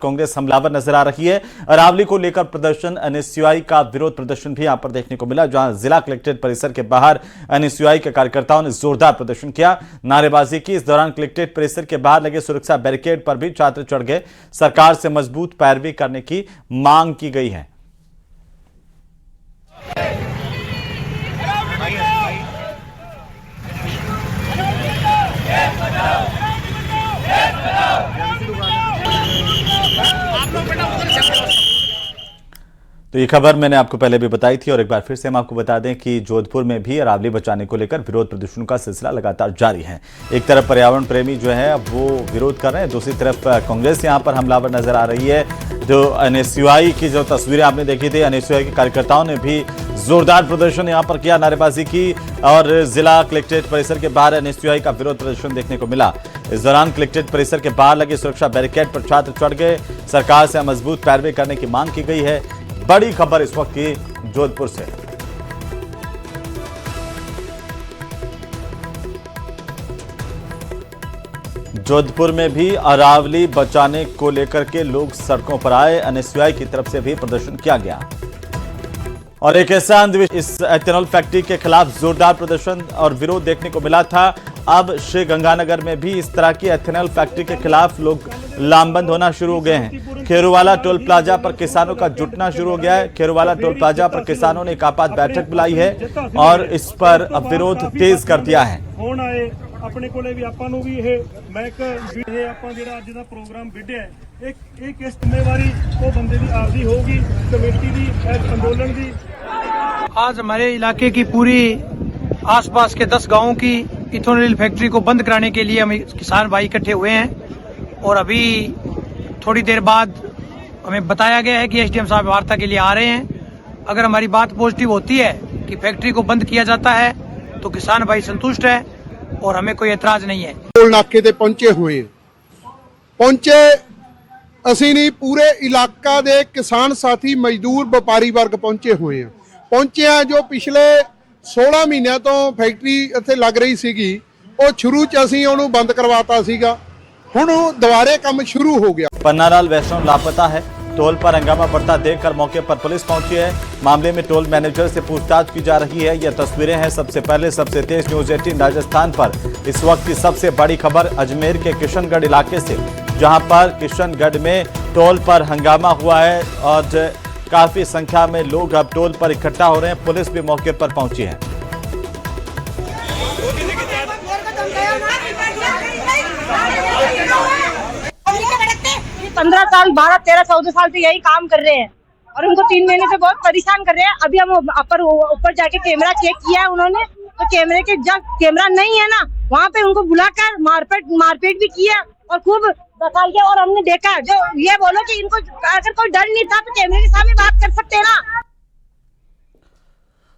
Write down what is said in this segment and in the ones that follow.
कांग्रेस हमलावर नजर आ रही है। अरावली को लेकर प्रदर्शन, एनएसयूआई का विरोध प्रदर्शन भी यहां पर देखने को मिला, जहां जिला कलेक्ट्रेट परिसर के बाहर एनएसयूआई के कार्यकर्ताओं ने जोरदार प्रदर्शन किया, नारेबाजी की। इस दौरान कलेक्ट्रेट परिसर के बाहर लगे सुरक्षा बैरिकेड पर भी छात्र चढ़ गए। सरकार से मजबूत पैरवी करने की मांग की गई है। तो ये खबर मैंने आपको पहले भी बताई थी और एक बार फिर से हम आपको बता दें कि जोधपुर में भी अरावली बचाने को लेकर विरोध प्रदर्शन का सिलसिला लगातार जारी है। एक तरफ पर्यावरण प्रेमी जो है वो विरोध कर रहे हैं, दूसरी तरफ कांग्रेस यहां पर हमलावर नजर आ रही है। जो एनएसयूआई की जो तस्वीरें आपने देखी थी, एनएसयूआई के कार्यकर्ताओं ने भी जोरदार प्रदर्शन यहां पर किया, नारेबाजी की और जिला कलेक्ट्रेट परिसर के बाहर एनएसयूआई का विरोध प्रदर्शन देखने को मिला। इस दौरान कलेक्ट्रेट परिसर के बाहर लगे सुरक्षा बैरिकेड पर छात्र चढ़ गए। सरकार से मजबूत पैरवी करने की मांग की गई है। बड़ी खबर इस वक्त की जोधपुर से। जोधपुर में भी अरावली बचाने को लेकर के लोग सड़कों पर आए, एनएसयूआई की तरफ से भी प्रदर्शन किया गया और एक ऐसा इस एथेनॉल फैक्ट्री के खिलाफ जोरदार प्रदर्शन और विरोध देखने को मिला था। अब श्री गंगानगर में भी इस तरह की एथेनॉल फैक्ट्री के खिलाफ लोग लामबंद होना शुरू हो गए हैं। खेरूवाला टोल प्लाजा पर किसानों का जुटना शुरू हो गया है। खेरूवाला टोल प्लाजा पर किसानों ने एक आपात बैठक बुलाई है और इस पर अब विरोध तेज कर दिया है। अपने कोले भी ਆਪਾਂ ਨੂੰ ਵੀ ਇਹ ਮੈਂ ਇਹ ਆਪਾਂ ਜਿਹੜਾ ਅੱਜ ਦਾ ਪ੍ਰੋਗਰਾਮ ਵਿੱਢਿਆ ਇਹ ਕਿਸ ਜ਼ਿੰਮੇਵਾਰੀ ਉਹ ਬੰਦੇ ਦੀ ਆਪਦੀ ਹੋਊਗੀ, ਕਮੇਟੀ ਦੀ, ਅੰਦੋलन ਦੀ। आज हमारे इलाके की पूरी आसपास के 10 गांवों की इथेनॉल फैक्ट्री को बंद कराने के लिए हम किसान भाई इकट्ठे हुए हैं और अभी थोड़ी देर बाद हमें बताया गया है कि एसडीएम साहब वार्ता के लिए आ रहे हैं। अगर हमारी बात पॉजिटिव होती है कि फैक्ट्री को बंद किया जाता है तो किसान भाई संतुष्ट है और हमें कोई एतराज नहीं है। टोल नाके ते पहुंचे हुए पहुंचे ਅਸੀਂ नहीं, पूरे इलाका दे किसान साथी मजदूर व्यापारी वर्ग पहुंचे हुए हैं। पहुंचे हैं जो पिछले 16 ਮਹੀਨਿਆਂ ਤੋਂ फैक्ट्री ਇੱਥੇ ਲੱਗ ਰਹੀ ਸੀਗੀ, ਉਹ ਸ਼ੁਰੂ ਚ ਅਸੀਂ ਉਹਨੂੰ ਬੰਦ ਕਰਵਾਤਾ ਸੀਗਾ, ਹੁਣ ਦੁਬਾਰੇ ਕੰਮ शुरू हो गया। पन्नालाल वैष्णव लापता है। टोल पर हंगामा बढ़ता देखकर मौके पर पुलिस पहुंची है। मामले में टोल मैनेजर से पूछताछ की जा रही है। यह तस्वीरें हैं सबसे पहले सबसे तेज न्यूज 18 राजस्थान पर इस वक्त की सबसे बड़ी खबर अजमेर के किशनगढ़ इलाके से, जहां पर किशनगढ़ में टोल पर हंगामा हुआ है और काफी संख्या में लोग अब टोल पर इकट्ठा हो रहे हैं। पुलिस भी मौके पर पहुंची है। 15 साल 12 13 14 साल से यही काम कर रहे हैं और उनको 3 महीने से बहुत परेशान कर रहे हैं। अभी हम ऊपर जाके कैमरा चेक किया है उन्होंने, तो कैमरे के जब कैमरा नहीं है ना, वहाँ पे उनको बुलाकर मारपीट भी किया और खूब बकाल किया। और हमने देखा, जो ये बोलो कि इनको अगर कोई डर नहीं था तो कैमरे के सामने बात कर सकते हैं ना।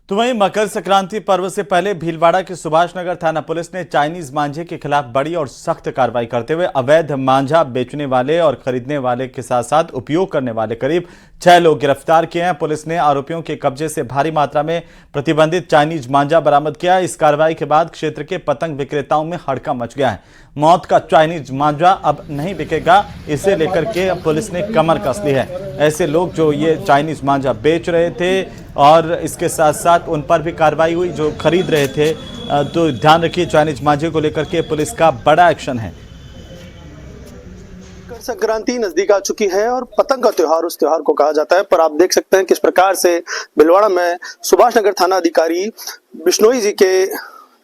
तो वहीं मकर संक्रांति पर्व से पहले भीलवाड़ा के सुभाष नगर थाना पुलिस ने चाइनीज मांझे के खिलाफ बड़ी और सख्त कार्रवाई करते हुए अवैध मांझा बेचने वाले और खरीदने वाले के साथ साथ उपयोग करने वाले करीब 6 लोग गिरफ्तार किए हैं। पुलिस ने आरोपियों के कब्जे से भारी मात्रा में प्रतिबंधित चाइनीज मांझा बरामद किया। इस कार्रवाई के बाद क्षेत्र के पतंग विक्रेताओं में हड़कंप मच गया है। मौत का चाइनीज मांझा अब नहीं बिकेगा, इसे लेकर के पुलिस ने कमर कस ली है। ऐसे लोग जो ये चाइनीज मांझा बेच रहे थे और इसके साथ साथ उन पर भी कार्रवाई हुई जो खरीद रहे थे। तो ध्यान रखिए, चाइनीज मांझे को लेकर के पुलिस का बड़ा एक्शन है। संक्रांति नजदीक आ चुकी है और पतंग का त्योहार उस त्योहार को कहा जाता है, पर आप देख सकते हैं किस प्रकार से भीलवाड़ा में सुभाष नगर थाना अधिकारी बिश्नोई जी के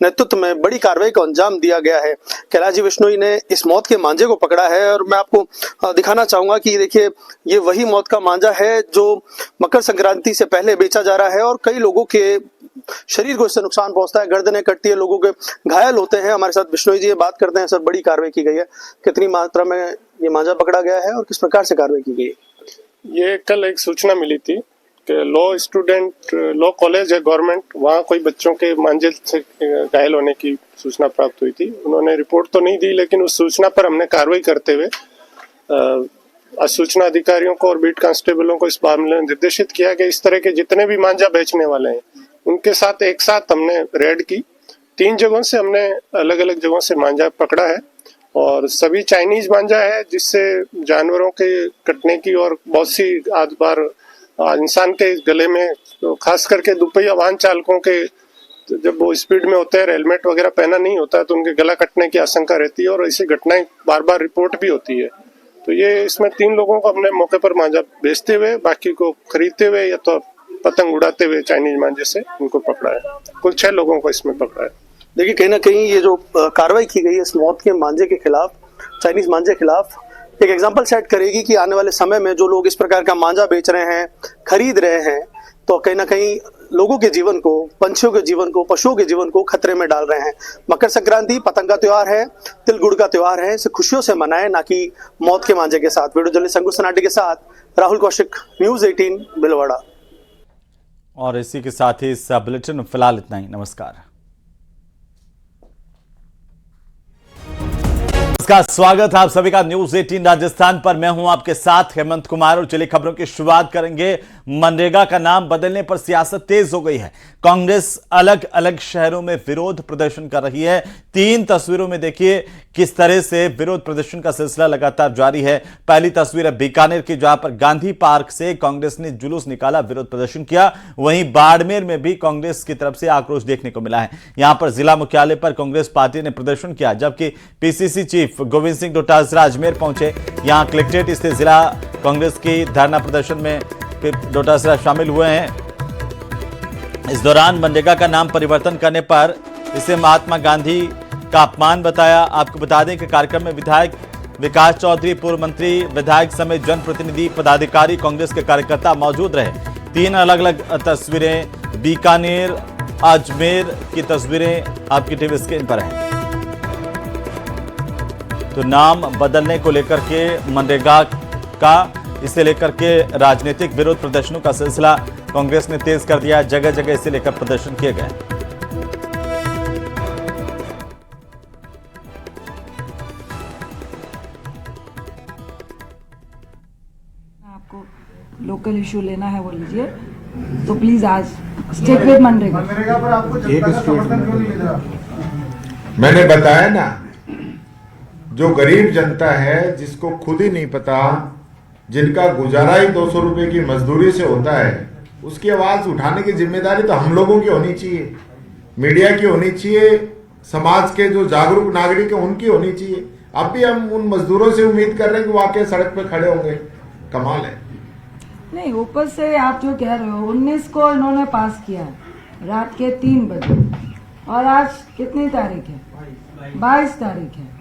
नेतृत्व में बड़ी कार्रवाई को अंजाम दिया गया है। कैलाश जी बिश्नोई ने इस मौत के मांझे को पकड़ा है और मैं आपको दिखाना चाहूंगा कि देखिए, ये वही मौत का मांझा है जो मकर संक्रांति से पहले बेचा जा रहा है और कई लोगों के शरीर को इससे नुकसान पहुंचता है, गर्दनें कटती है, लोगों के घायल होते हैं। हमारे साथ बिश्नोई जी बात करते हैं। सर, बड़ी कार्रवाई की गई है, कितनी मात्रा में ये मांझा पकड़ा गया है और किस प्रकार से कार्रवाई की गई है? ये कल एक सूचना मिली थी कि लॉ कॉलेज है गवर्नमेंट, वहाँ कोई बच्चों के मांझे से घायल होने की सूचना प्राप्त हुई थी। उन्होंने रिपोर्ट तो नहीं दी, लेकिन उस सूचना पर हमने कार्रवाई करते हुए सूचना अधिकारियों को और बीट कांस्टेबलों को इस मामले में निर्देशित किया कि इस तरह के जितने भी मांझा बेचने वाले हैं उनके साथ एक साथ हमने रेड की। 3 जगहों से हमने अलग अलग जगहों से मांझा पकड़ा है और सभी चाइनीज मांझा है, जिससे जानवरों के कटने की और बहुत सी आध बार इंसान के गले में, तो खास करके दुपहिया वाहन चालकों के जब वो स्पीड में होते हैं, हेलमेट वगैरह पहना नहीं होता है, तो उनके गला कटने की आशंका रहती है और ऐसी घटनाएं बार बार रिपोर्ट भी होती है। तो ये इसमें 3 लोगों को हमने मौके पर मांझा बेचते हुए, बाकी को खरीदते हुए या तो पतंग उड़ाते हुए चाइनीज मांझे से उनको पकड़ा है। कुल 6 लोगों को इसमें पकड़ा है। देखिए, कहीं ना कहीं ये जो कार्रवाई की गई है इस मौत के मांझे के खिलाफ, चाइनीज मांझे के खिलाफ, एक एग्जाम्पल सेट करेगी कि आने वाले समय में जो लोग इस प्रकार का मांझा बेच रहे हैं, खरीद रहे हैं, तो कहीं ना कहीं लोगों के जीवन को, पंछियों के जीवन को, पशुओं के जीवन को खतरे में डाल रहे हैं। मकर संक्रांति पतंग का त्योहार है, तिल गुड़ का त्योहार है, इसे खुशियों से मनाएं, ना कि मौत के मांझे के साथ। वीडियो जर्नलिस्ट अंकुश सनाटी के साथ राहुल कौशिक, न्यूज़ 18 भीलवाड़ा। और इसी के साथ ही इस बुलेटिन में फिलहाल इतना ही। नमस्कार। नमस्कार, स्वागत है आप सभी का न्यूज़ 18 राजस्थान पर। मैं हूं आपके साथ हेमंत कुमार और चलिए खबरों की शुरुआत करेंगे। मनरेगा का नाम बदलने पर सियासत तेज हो गई है। कांग्रेस अलग अलग शहरों में विरोध प्रदर्शन कर रही है। 3 तस्वीरों में देखिए किस तरह से विरोध प्रदर्शन का सिलसिला लगातार जारी है। पहली तस्वीर है बीकानेर की, जहां पर गांधी पार्क से कांग्रेस ने जुलूस निकाला, विरोध प्रदर्शन किया। वहीं बाड़मेर में भी कांग्रेस की तरफ से आक्रोश देखने को मिला है। यहां पर जिला मुख्यालय पर कांग्रेस पार्टी ने प्रदर्शन किया, जबकि पीसीसी चीफ गोविंद सिंह डोटासरा अजमेर पहुंचे। यहां कलेक्ट्रेट स्थित जिला कांग्रेस की धरना प्रदर्शन में डोटासरा शामिल हुए हैं। इस दौरान मनरेगा का नाम परिवर्तन करने पर इसे महात्मा गांधी का अपमान बताया। आपको बता दें कि कार्यक्रम में विधायक विकास चौधरी, पूर्व मंत्री, विधायक समेत जनप्रतिनिधि, पदाधिकारी, कांग्रेस के कार्यकर्ता मौजूद रहे। 3 अलग अलग तस्वीरें बीकानेर, अजमेर की तस्वीरें आपकी टीवी स्क्रीन पर हैं। तो नाम बदलने को लेकर के मनरेगा का, इसे लेकर के राजनीतिक विरोध प्रदर्शनों का सिलसिला कांग्रेस ने तेज कर दिया। जगह जगह इसे लेकर प्रदर्शन किए गए। आपको लोकल इशू लेना है वो लीजिए, तो प्लीज आज स्टेट विद मनरेगा पर आपको जनता का समर्थन क्यों नहीं मिल रहा? मैंने बताया ना, जो गरीब जनता है, जिसको खुद ही नहीं पता, जिनका गुजारा ही 200 रुपए की मजदूरी से होता है, उसकी आवाज उठाने की जिम्मेदारी तो हम लोगों की होनी चाहिए, मीडिया की होनी चाहिए, समाज के जो जागरूक नागरिक हैं उनकी होनी चाहिए। अब भी हम उन मजदूरों से उम्मीद कर रहे हैं कि वो आके सड़क पे खड़े होंगे। कमाल है। नहीं, ऊपर से आप जो कह रहे हो, 19 को इन्होंने पास किया है रात के 3 बजे, और आज कितनी तारीख है? 22 तारीख है।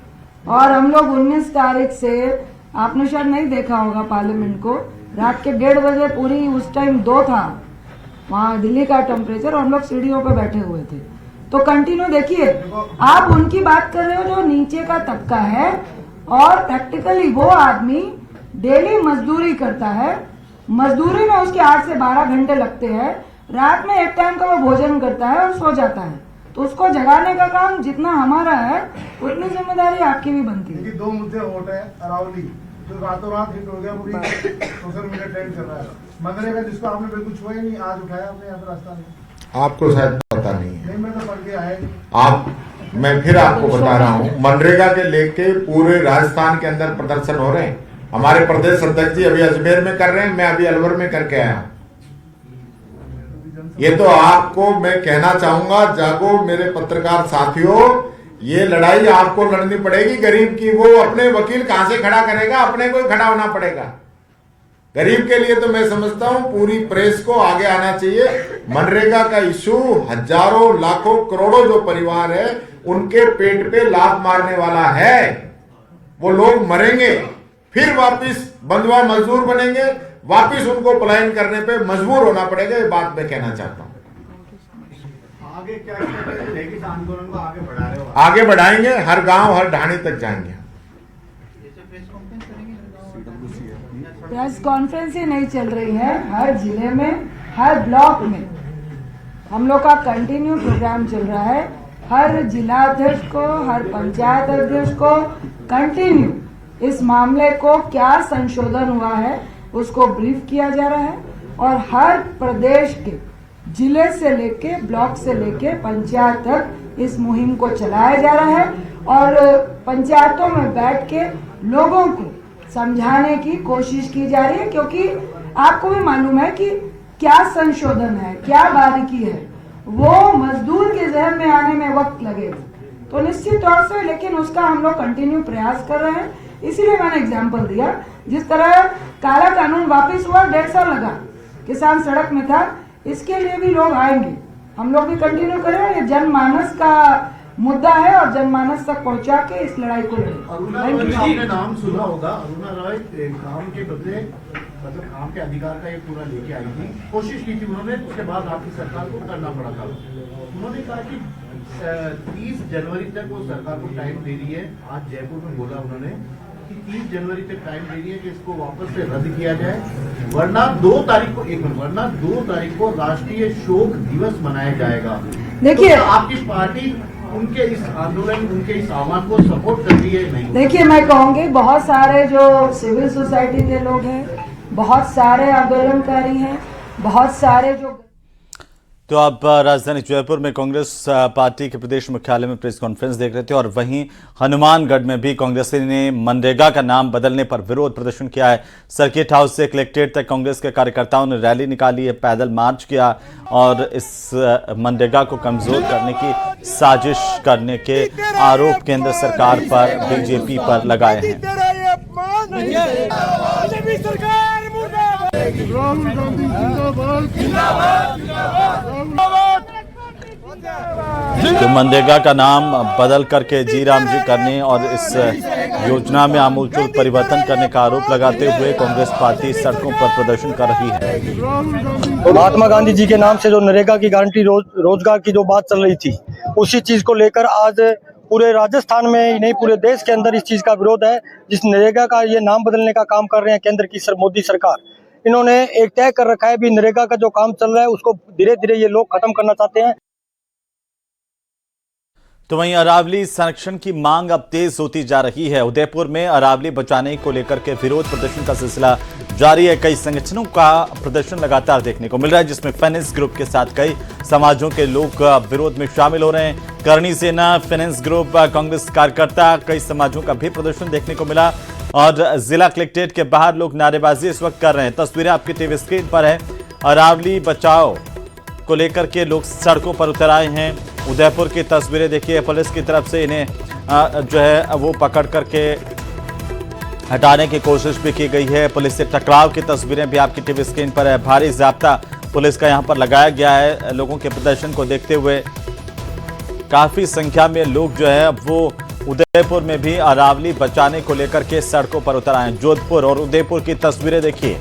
और हम लोग 19 तारीख से, आपने शायद नहीं देखा होगा पार्लियामेंट को, रात के 1:30 बजे पूरी, उस टाइम 2 था वहाँ दिल्ली का टेम्परेचर, और हम लोग सीढ़ियों पे बैठे हुए थे। तो कंटिन्यू देखिए, आप उनकी बात कर रहे हो जो नीचे का तबका है, और प्रैक्टिकली वो आदमी डेली मजदूरी करता है, मजदूरी में उसके 8 से 12 घंटे लगते हैं, रात में एक टाइम का वो भोजन करता है और सो जाता है। तो उसको जगाने का काम जितना हमारा है, उतनी जिम्मेदारी आपकी भी बनती है। 2 मुद्दे होट है, अरावली जो रातों रात हिट हो गया, पूरी सोशल मीडिया ट्रेंड कर रहा है। मनरेगा जिसको आपने बिल्कुल छुआ ही नहीं, आज उठाया आपने यहाँ पर रास्ता नहीं। आपको शायद पता नहीं है। नहीं, मैं तो पढ़ के आया। मैं फिर आपको बता रहा हूँ, मनरेगा के लेके पूरे राजस्थान के अंदर प्रदर्शन हो रहे हैं। हमारे प्रदेश अध्यक्ष जी अभी अजमेर में कर रहे हैं, मैं अभी अलवर में करके आया हूँ। ये तो आपको मैं कहना चाहूंगा, जागो मेरे पत्रकार साथियों, ये लड़ाई आपको लड़नी पड़ेगी गरीब की। वो अपने वकील कहां से खड़ा करेगा? अपने को ही खड़ा होना पड़ेगा। गरीब के लिए तो मैं समझता हूं पूरी प्रेस को आगे आना चाहिए। मनरेगा का इशू हजारों, लाखों, करोड़ों जो परिवार है उनके पेट पे लात मारने वाला है। वो लोग मरेंगे, फिर वापिस बंधुआ मजदूर बनेंगे, वापिस उनको पलायन करने पे मजबूर होना पड़ेगा। ये बात मैं कहना चाहता हूँ। आगे क्या इस आंदोलन को आगे बढ़ा रहे हो? आगे बढ़ाएंगे, हर गांव, हर ढाणी तक जाएंगे। प्रेस कॉन्फ्रेंस ही नहीं चल रही है, हर जिले में, हर ब्लॉक में हम लोग का कंटिन्यू प्रोग्राम चल रहा है। हर जिला अध्यक्ष को, हर पंचायत अध्यक्ष को कंटिन्यू इस मामले को क्या संशोधन हुआ है उसको ब्रीफ किया जा रहा है, और हर प्रदेश के जिले से लेके, ब्लॉक से लेके पंचायत तक इस मुहिम को चलाया जा रहा है और पंचायतों में बैठ के लोगों को समझाने की कोशिश की जा रही है, क्योंकि आपको भी मालूम है कि क्या संशोधन है, क्या बारीकी है, वो मजदूर के जहन में आने में वक्त लगेगा। तो निश्चित तौर से लेकिन उसका हम लोग कंटिन्यू प्रयास कर रहे हैं। इसीलिए मैंने एग्जाम्पल दिया, जिस तरह काला कानून वापस हुआ 1.5 साल लगा, किसान सड़क में था, इसके लिए भी लोग आएंगे, हम लोग भी कंटिन्यू करें। ये जनमानस का मुद्दा है और जनमानस तक पहुंचा के इस लड़ाई को अरुणा रॉय लड़ें। आपने नाम सुना होगा। अरुणा रॉय काम के बदले मतलब काम के अधिकार का ये पूरा लेके आई थी, कोशिश की थी उन्होंने, उसके बाद आपकी सरकार को करना पड़ा था। उन्होंने कहा कि 30 जनवरी तक वो सरकार को टाइम दे रही है। आज जयपुर में बोला उन्होंने कि 30 जनवरी तक टाइम दे रही है कि इसको वापस से रद्द किया जाए, वरना 2 तारीख को राष्ट्रीय शोक दिवस मनाया जाएगा। देखिए, तो आपकी पार्टी उनके इस आंदोलन, उनके इस आह्वान को सपोर्ट कर रही है नहीं? देखिए, मैं कहूँगी बहुत सारे जो सिविल सोसाइटी के लोग हैं, बहुत सारे आंदोलनकारी हैं, बहुत सारे जो। तो आप राजधानी जयपुर में कांग्रेस पार्टी के प्रदेश मुख्यालय में प्रेस कॉन्फ्रेंस देख रहे थे और वहीं हनुमानगढ़ में भी कांग्रेसी ने मनरेगा का नाम बदलने पर विरोध प्रदर्शन किया है। सर्किट हाउस से कलेक्ट्रेट तक कांग्रेस के कार्यकर्ताओं ने रैली निकाली है, पैदल मार्च किया और इस मनरेगा को कमजोर करने की साजिश करने के आरोप केंद्र सरकार पर, बीजेपी पर लगाए हैं। तो मनरेगा का नाम बदल करके जी राम जी करने और इस योजना में आमूलचूल परिवर्तन करने का आरोप लगाते हुए कांग्रेस पार्टी सड़कों पर प्रदर्शन कर रही है। महात्मा गांधी जी के नाम से जो नरेगा की गारंटी रोजगार की जो बात चल रही थी, उसी चीज को लेकर आज पूरे राजस्थान में ही नहीं पूरे देश के अंदर इस चीज का विरोध है। जिस नरेगा का ये नाम बदलने का काम कर रहे हैं केंद्र की मोदी सरकार, इन्होंने एक तय कर रखा है भी नरेगा का जो काम चल रहा है उसको धीरे धीरे ये लोग खत्म करना चाहते हैं। तो वहीं अरावली संरक्षण की मांग अब तेज होती जा रही है। उदयपुर में अरावली बचाने को लेकर के विरोध प्रदर्शन का सिलसिला जारी है। कई संगठनों का प्रदर्शन लगातार देखने को मिल रहा है, जिसमें फाइनेंस ग्रुप के साथ कई समाजों के लोग विरोध में शामिल हो रहे हैं। करणी सेना, फाइनेंस ग्रुप, कांग्रेस कार्यकर्ता, कई समाजों का भी प्रदर्शन देखने को मिला और जिला कलेक्ट्रेट के बाहर लोग नारेबाजी इस वक्त कर रहे हैं। तस्वीरें आपकी टीवी स्क्रीन पर है। अरावली बचाओ को लेकर के लोग सड़कों पर उतर आए हैं। उदयपुर की तस्वीरें देखिए, पुलिस की तरफ से इन्हें जो है वो पकड़ करके हटाने की कोशिश भी की गई है। पुलिस से टकराव की तस्वीरें भी आपकी टीवी स्क्रीन पर है। भारी जाब्ता पुलिस का यहां पर लगाया गया है। लोगों के प्रदर्शन को देखते हुए काफी संख्या में लोग जो है वो उदयपुर में भी अरावली बचाने को लेकर के सड़कों पर उतर आए हैं। जोधपुर और उदयपुर की तस्वीरें देखिए।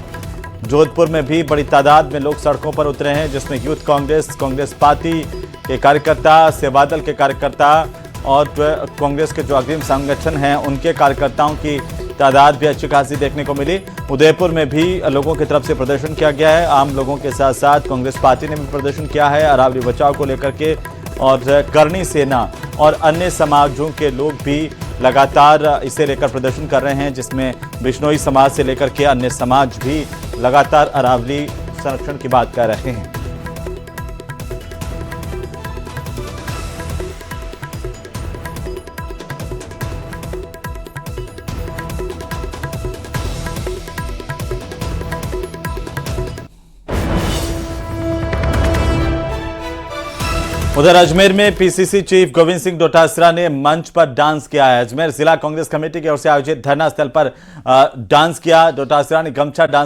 जोधपुर में भी बड़ी तादाद में लोग सड़कों पर उतरे हैं, जिसमें यूथ कांग्रेस पार्टी के कार्यकर्ता, सेवादल के कार्यकर्ता और कांग्रेस के जो अग्रिम संगठन हैं उनके कार्यकर्ताओं की तादाद भी अच्छी खासी देखने को मिली। उदयपुर में भी लोगों की तरफ से प्रदर्शन किया गया है। आम लोगों के साथ साथ कांग्रेस पार्टी ने भी प्रदर्शन किया है अरावली बचाओ को लेकर के और करणी सेना और अन्य समाजों के लोग भी लगातार इसे लेकर प्रदर्शन कर रहे हैं, जिसमें बिश्नोई समाज से लेकर के अन्य समाज भी लगातार अरावली संरक्षण की बात कर रहे हैं। उधर अजमेर में पीसीसी चीफ गोविंद सिंह डोटासरा ने मंच पर डांस किया है। अजमेर जिला कांग्रेस कमेटी की ओर से आयोजित धरना स्थल पर डांस किया। डोटासरा ने गमछा डांस